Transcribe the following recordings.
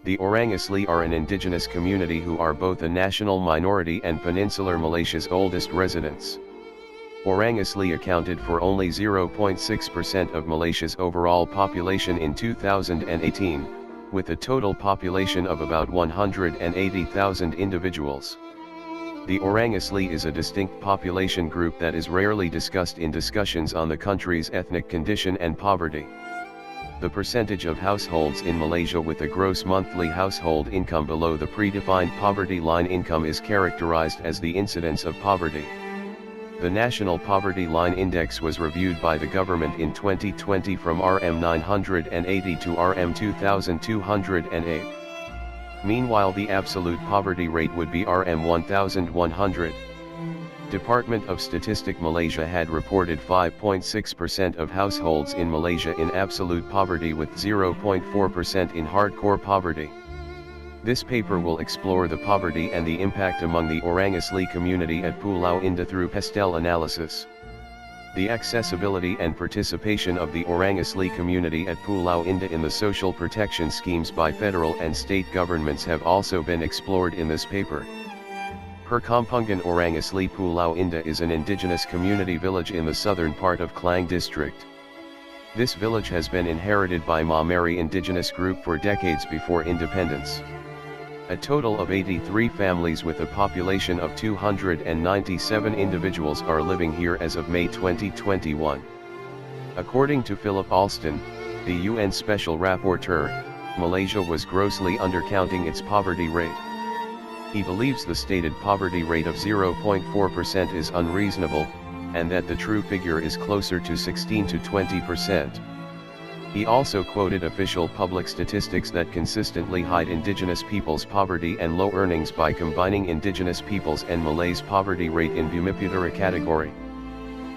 The Orang Asli are an indigenous community who are both a national minority and Peninsular Malaysia's oldest residents. Orang Asli accounted for only 0.6% of Malaysia's overall population in 2018, with a total population of about 180,000 individuals. The Orang Asli is a distinct population group that is rarely discussed in discussions on the country's ethnic condition and poverty. The percentage of households in Malaysia with a gross monthly household income below the predefined poverty line income is characterized as the incidence of poverty. The National Poverty Line Index was reviewed by the government in 2020 from RM 980 to RM 2208. Meanwhile, the absolute poverty rate would be RM 1100. Department of Statistic Malaysia had reported 5.6% of households in Malaysia in absolute poverty with 0.4% in hardcore poverty. This paper will explore the poverty and the impact among the Orang Asli community at Pulau Indah through pastel analysis. The accessibility and participation of the Orang Asli community at Pulau Indah in the social protection schemes by federal and state governments have also been explored in this paper. Perkampungan Orang Asli Pulau Indah is an indigenous community village in the southern part of Klang district. This village has been inherited by Mameri indigenous group for decades before independence. A total of 83 families with a population of 297 individuals are living here as of May 2021. According to Philip Alston, the UN Special Rapporteur, Malaysia was grossly undercounting its poverty rate. He believes the stated poverty rate of 0.4% is unreasonable, and that the true figure is closer to 16 to 20%. He also quoted official public statistics that consistently hide indigenous peoples' poverty and low earnings by combining indigenous peoples and Malays' poverty rate in Bumiputera category.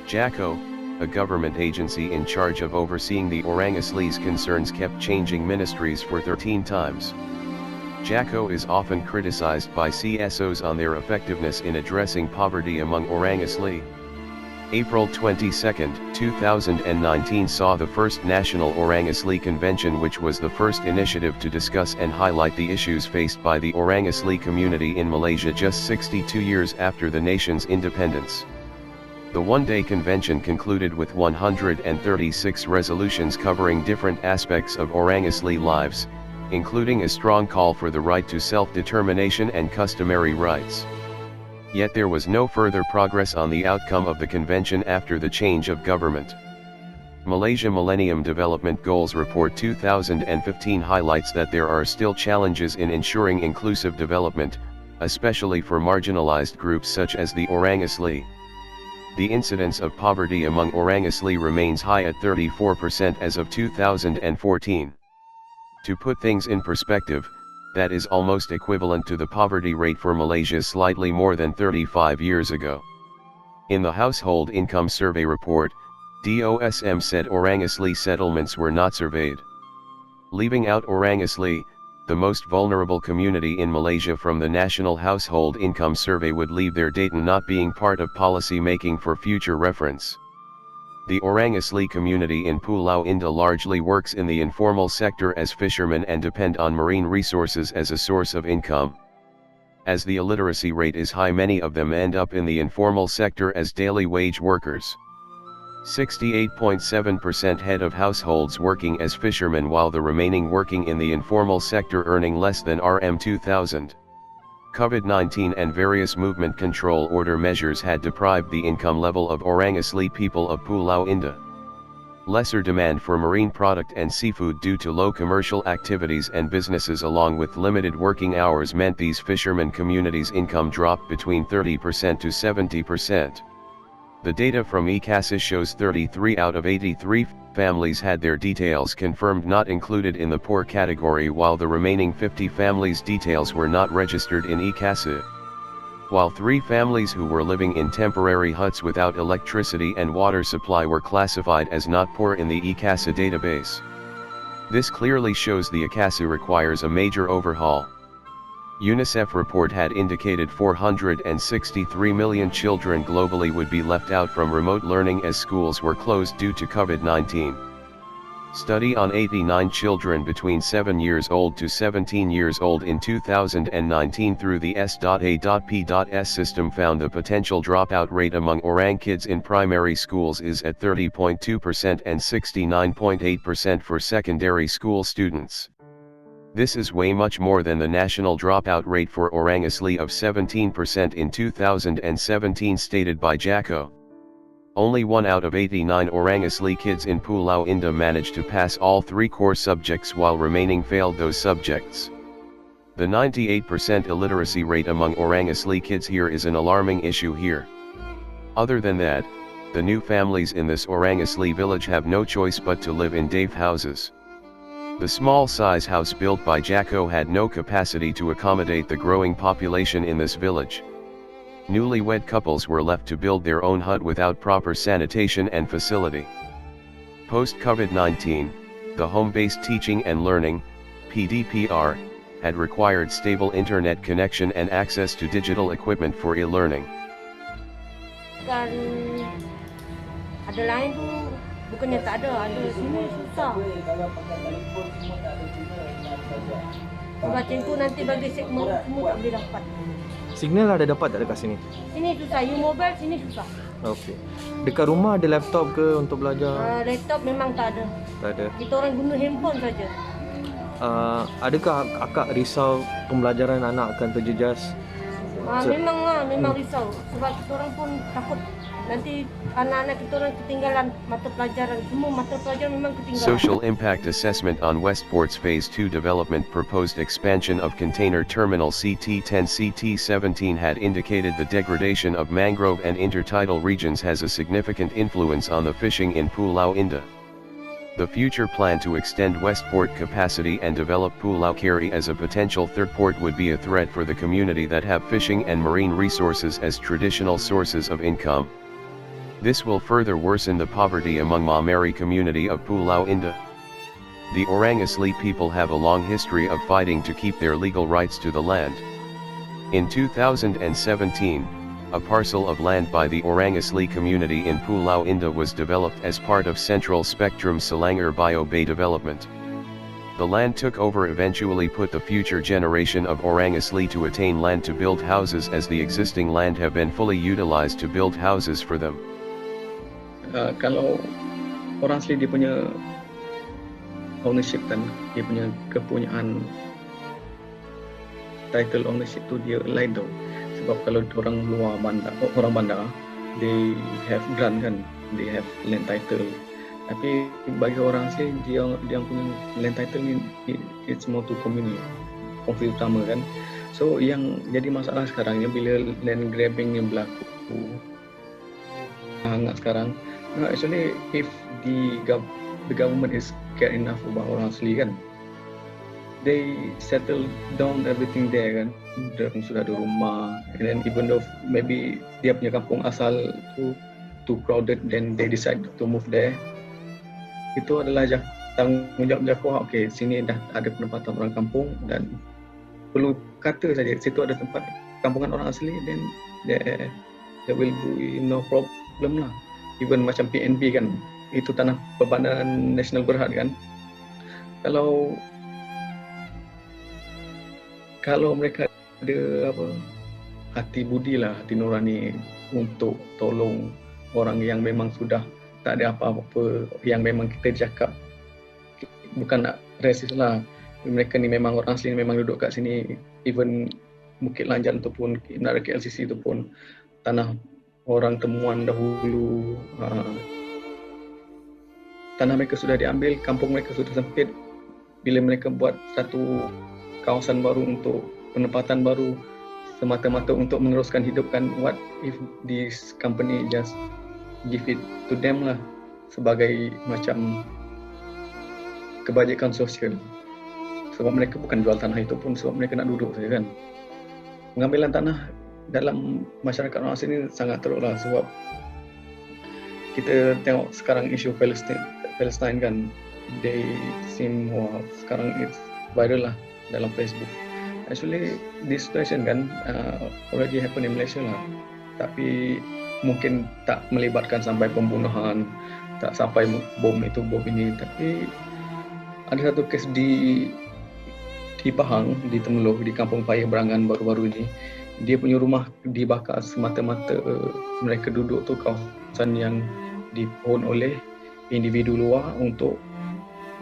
JAKO, a government agency in charge of overseeing the Orang Asli's concerns, kept changing ministries for 13 times. JAKO is often criticized by CSOs on their effectiveness in addressing poverty among Orang Asli. April 22, 2019 saw the first National Orang Asli Convention, which was the first initiative to discuss and highlight the issues faced by the Orang Asli community in Malaysia just 62 years after the nation's independence. The one-day convention concluded with 136 resolutions covering different aspects of Orang Asli lives, including a strong call for the right to self-determination and customary rights. Yet there was no further progress on the outcome of the convention after the change of government. Malaysia Millennium Development Goals Report 2015 highlights that there are still challenges in ensuring inclusive development, especially for marginalized groups such as the Orang Asli. The incidence of poverty among Orang Asli remains high at 34% as of 2014. To put things in perspective, that is almost equivalent to the poverty rate for Malaysia slightly more than 35 years ago. In the Household Income Survey report, DOSM said Orang Asli settlements were not surveyed. Leaving out Orang Asli, the most vulnerable community in Malaysia from the National Household Income Survey, would leave their data not being part of policy making for future reference. The Orang Asli community in Pulau Indah largely works in the informal sector as fishermen and depend on marine resources as a source of income. As the illiteracy rate is high, many of them end up in the informal sector as daily wage workers. 68.7% head of households working as fishermen, while the remaining working in the informal sector earning less than RM 2000. COVID-19 and various movement control order measures had deprived the income level of Orang Asli people of Pulau Indah. Lesser demand for marine product and seafood due to low commercial activities and businesses, along with limited working hours, meant these fishermen communities' income dropped between 30% to 70%. The data from ECASA shows 33 out of 83 families had their details confirmed not included in the poor category, while the remaining 50 families' details were not registered in ECASA. While 3 families who were living in temporary huts without electricity and water supply were classified as not poor in the ECASA database. This clearly shows the ECASA requires a major overhaul. UNICEF report had indicated 463 million children globally would be left out from remote learning as schools were closed due to COVID-19. Study on 89 children between 7 years old to 17 years old in 2019 through the S.A.P.S system found the potential dropout rate among Orang kids in primary schools is at 30.2% and 69.8% for secondary school students. This is way much more than the national dropout rate for Orang Asli of 17% in 2017 stated by Jacko. Only 1 out of 89 Orang Asli kids in Pulau Indah managed to pass all 3 core subjects while remaining failed those subjects. The 98% illiteracy rate among Orang Asli kids here is an alarming issue here. Other than that, the new families in this Orang Asli village have no choice but to live in dave houses. The small size house built by Jacko had no capacity to accommodate the growing population in this village. Newlywed couples were left to build their own hut without proper sanitation and facility. Post-COVID-19, the home-based teaching and learning, PDPR, had required stable internet connection and access to digital equipment for e-learning. Kan ada lain tu bukannya tak ada sini susah. Sebab tu nanti bagi semua tak boleh dapat. Signal ada dapat tak dekat sini? Sini susah, mobile sini susah. Okey. Dekat rumah ada laptop ke untuk belajar? Laptop memang tak ada. Tak ada. Kita orang guna handphone saja. Adakah akak risau pembelajaran anak akan terjejas? Memang risau. Sebab kita orang pun takut nanti anak-anak kita orang ketinggalan mata pelajaran. Semua mata pelajaran memang ketinggalan. Social Impact Assessment on Westport's Phase 2 development proposed expansion of container terminal CT10-CT17 had indicated the degradation of mangrove and intertidal regions has a significant influence on the fishing in Pulau Indah. The future plan to extend Westport capacity and develop Pulau Keri as a potential third port would be a threat for the community that have fishing and marine resources as traditional sources of income. This will further worsen the poverty among Mameri community of Pulau Indah. The Orang Asli people have a long history of fighting to keep their legal rights to the land. In 2017, a parcel of land by the Orang Asli community in Pulau Indah was developed as part of Central Spectrum Selangor Bio Bay development. The land took over eventually put the future generation of Orang Asli to attain land to build houses as the existing land have been fully utilized to build houses for them. Kalau orang asli dia punya ownership kan, dia punya kepunyaan title ownership tu dia lain tau. Sebab kalau orang luar bandar, orang bandar, they have grant kan, they have land title. Tapi bagi orang asli dia punya land title ni it's more to community, konflik utama kan. So yang jadi masalah sekarang ni bila land grabbing ni berlaku hangat sekarang. No, actually, if the government is care enough about orang asli kan, they settle down everything there kan, sudah ada rumah, and then even though maybe dia punya kampung asal tu too crowded, then they decide to move there. Itu adalah tanggungjawab Jacko. Okay, sini dah ada penempatan orang kampung dan perlu kata saja situ ada tempat kampungan orang asli, then there will be no problem lah. Even macam PNB kan, itu tanah Perbandaran Nasional Berhad kan. Kalau mereka ada hati budi lah, hati nurani untuk tolong orang yang memang sudah tak ada apa-apa, yang memang kita cakap bukan nak rasis lah, mereka ni memang orang asli, memang duduk kat sini, even Bukit Lanjan tu pun, Menara KLCC tu pun tanah orang temuan dahulu. Tanah mereka sudah diambil, kampung mereka sudah sempit. Bila mereka buat satu kawasan baru untuk penempatan baru semata-mata untuk meneruskan hidup kan, what if this company just give it to them lah sebagai macam kebajikan sosial. Sebab mereka bukan jual tanah itu pun sebab mereka nak duduk saja kan. Pengambilan tanah dalam masyarakat orang asli ini sangat teruk lah, sebab kita tengok sekarang isu Palestine kan, they seem sekarang it's viral lah dalam Facebook. Actually this situation kan already happen in Malaysia lah, tapi mungkin tak melibatkan sampai pembunuhan, tak sampai bom itu bom ini. Tapi ada satu kes di Pahang, di Temeloh, di Kampung Paya Berangan baru-baru ini, dia punya rumah dibakar semata-mata mereka duduk tu kawasan yang dipohon oleh individu luar untuk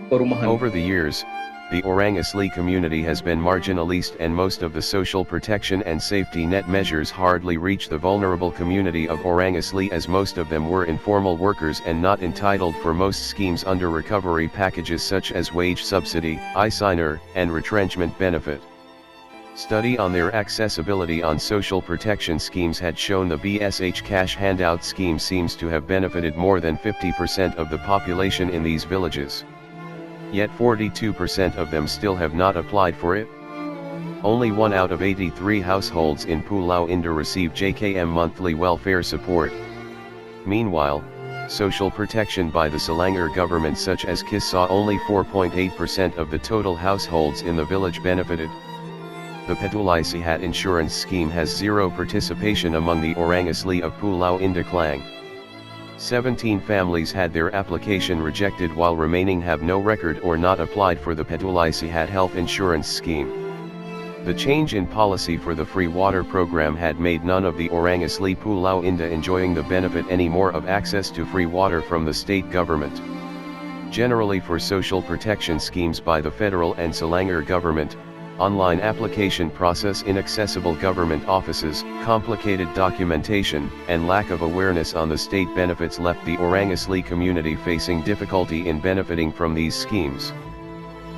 perumahan. Over the years, the Orang Asli community has been marginalized and most of the social protection and safety net measures hardly reach the vulnerable community of Orang Asli, as most of them were informal workers and not entitled for most schemes under recovery packages such as wage subsidy, I-Signer, and retrenchment benefit. Study on their accessibility on social protection schemes had shown the BSH cash handout scheme seems to have benefited more than 50% of the population in these villages. Yet 42% of them still have not applied for it. Only 1 out of 83 households in Pulau Indah receive JKM monthly welfare support. Meanwhile, social protection by the Selangor government such as KIS saw only 4.8% of the total households in the village benefited. The Peduli Sihat insurance scheme has zero participation among the Orang Asli of Pulau Indah Klang. 17 families had their application rejected while remaining have no record or not applied for the Peduli Sihat health insurance scheme. The change in policy for the free water program had made none of the Orang Asli Pulau Indah enjoying the benefit anymore of access to free water from the state government. Generally, for social protection schemes by the federal and Selangor government, online application process, inaccessible government offices, complicated documentation, and lack of awareness on the state benefits left the Orang Asli community facing difficulty in benefiting from these schemes.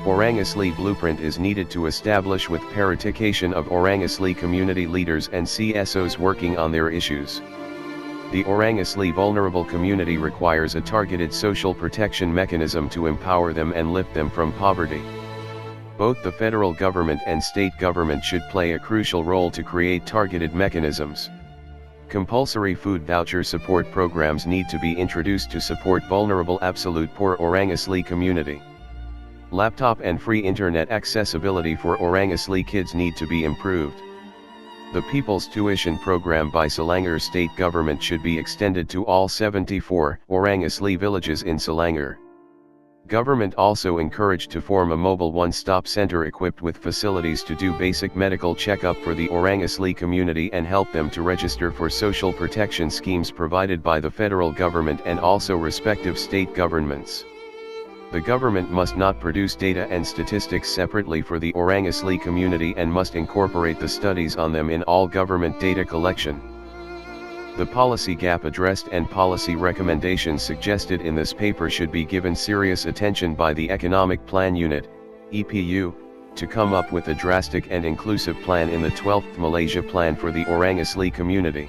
Orang Asli blueprint is needed to establish with paritification of Orang Asli community leaders and CSOs working on their issues. The Orang Asli vulnerable community requires a targeted social protection mechanism to empower them and lift them from poverty. Both the federal government and state government should play a crucial role to create targeted mechanisms. Compulsory food voucher support programs need to be introduced to support vulnerable absolute poor Orang Asli community. Laptop and free internet accessibility for Orang Asli kids need to be improved. The People's Tuition Program by Selangor state government should be extended to all 74 Orang Asli villages in Selangor. Government also encouraged to form a mobile one-stop center equipped with facilities to do basic medical checkup for the Orang Asli community and help them to register for social protection schemes provided by the federal government and also respective state governments. The government must not produce data and statistics separately for the Orang Asli community and must incorporate the studies on them in all government data collection. The policy gap addressed and policy recommendations suggested in this paper should be given serious attention by the Economic Plan Unit, EPU, to come up with a drastic and inclusive plan in the 12th Malaysia Plan for the Orang Asli community.